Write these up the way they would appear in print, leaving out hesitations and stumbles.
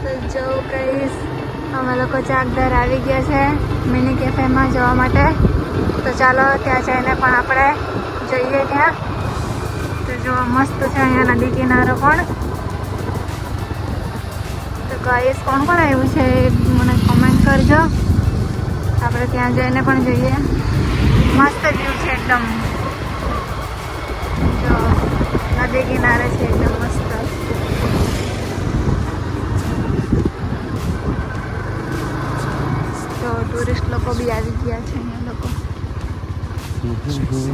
તો જો કહીશ અમે લોકો ચાકદર આવી ગયા છે મિની કેફેમાં જવા માટે. તો ચાલો ત્યાં જઈને પણ આપણે જઈએ ત્યાં. તો જો મસ્ત છે અહીંયા નદી કિનારો પણ. તો ગાઈસ કોણ કોણ આવ્યું છે મને કમેન્ટ કરજો. આપણે ત્યાં જઈને પણ જોઈએ. મસ્ત વ્યૂ છે એકદમ. જો નદી કિનારે છે એકદમ મસ્ત. તો ટુરિસ્ટ લોકો બી આવી ગયા છે અહીંયા લોકો.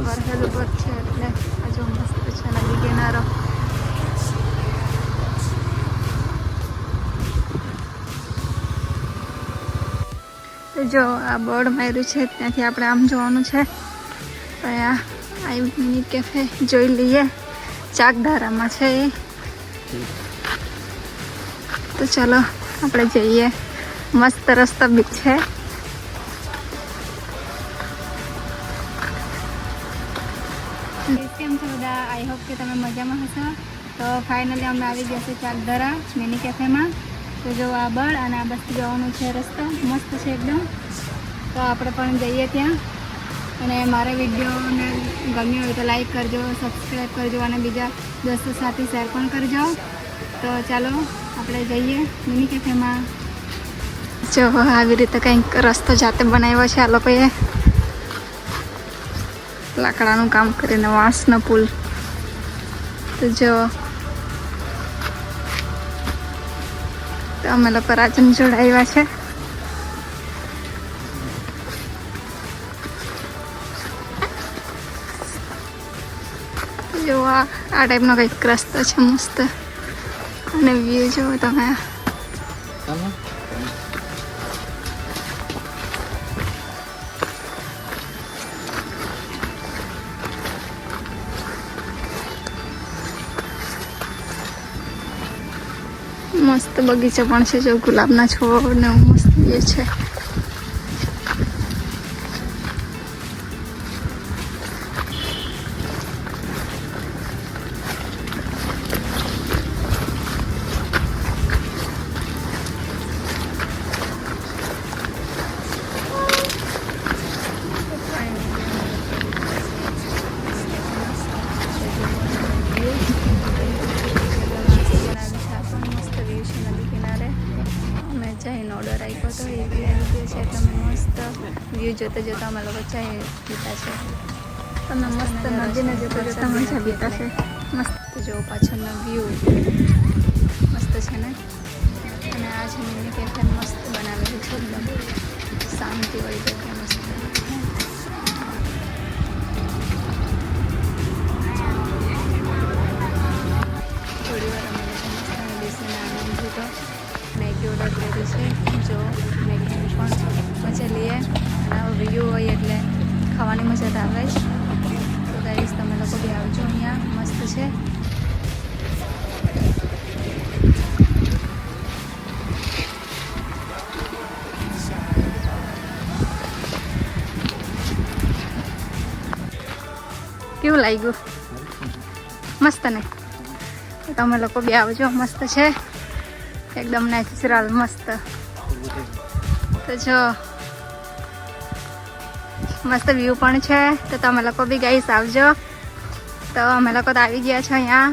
વરસાદ ઉપર છે એટલે હજુ મસ્ત છે નદી કિનારો. તો જો આ બોર્ડ માર્યું છે ત્યાંથી આપણે આમ જોવાનું છે. અહીંયા આ મિની કેફે જોઈ લઈએ. ચાકધારામાં છે એ. તો ચાલો આપણે જઈએ. મસ્ત રસ્તો બી છે. કેમ છો બધા? આઈ હોપ કે તમે મજામાં હશો. તો ફાઇનલી અમે આવી ગયા છે ચાકધારા મિની કેફેમાં. તો જો આ બળ અને આ બસથી જવાનું છે રસ્તો. મસ્ત છે એકદમ. તો આપણે પણ જઈએ ત્યાં. અને મારા વિડીયોને ગમ્યો હોય તો લાઈક કરજો, સબસ્ક્રાઈબ કરજો અને બીજા દોસ્તો સાથે શેર પણ કરજો. તો ચાલો આપણે જઈએ મિની કેફેમાં. જો આવી રીતે કંઈક રસ્તો જાતે બનાવ્યો છે આ લોકોએ. લાકડાનું કામ કરીને વાંસનો પુલ. તો જો તો અમે લોકો રાજન જોડાવ્યા છે. જો આ ટાઈપનો કંઈક રસ્તો છે મસ્ત. અને વ્યૂ જુઓ તમે. મસ્ત બગીચા પણ છે. જો ગુલાબના છોડ ને મસ્ત એ છે. ઓર્ડર આપ્યો હતો એ બી આવી ગયો છે. એટલે અમે મસ્ત વ્યૂ જોતા જોતા અમે લોકો ચાય પીતા છે. તમે મસ્ત નદીને જોતા જોતા મજા પીતા છે. મસ્ત જો પાછળનો વ્યૂ મસ્ત છે ને. અને આ છે મિની કેફે. મસ્ત બનાવેલું છે એકદમ શાંતિવાળી જગ્યા. મસ્ત થોડી વાર અમે લોકો મસ્ત બેસીને આનંદ લીધો. મેગી ઓર્ડર કર્યું છે. જો મેગી પણ મજા લઈએ. અને આવો વ્યૂ હોય એટલે ખાવાની મજા તો આવે જ. તો ગાઈસ તમે લોકો બી આવજો અહીંયા. મસ્ત છે. કેવું લાગ્યું? મસ્ત ને? તમે લોકો બી આવજો. મસ્ત છે એકદમ નેચરલ મસ્ત. તો જો મસ્ત વ્યૂ પણ છે. તો તમે લોકો બી ગાઈસ આવજો. તો અમે લોકો તો આવી ગયા છો અહીંયા.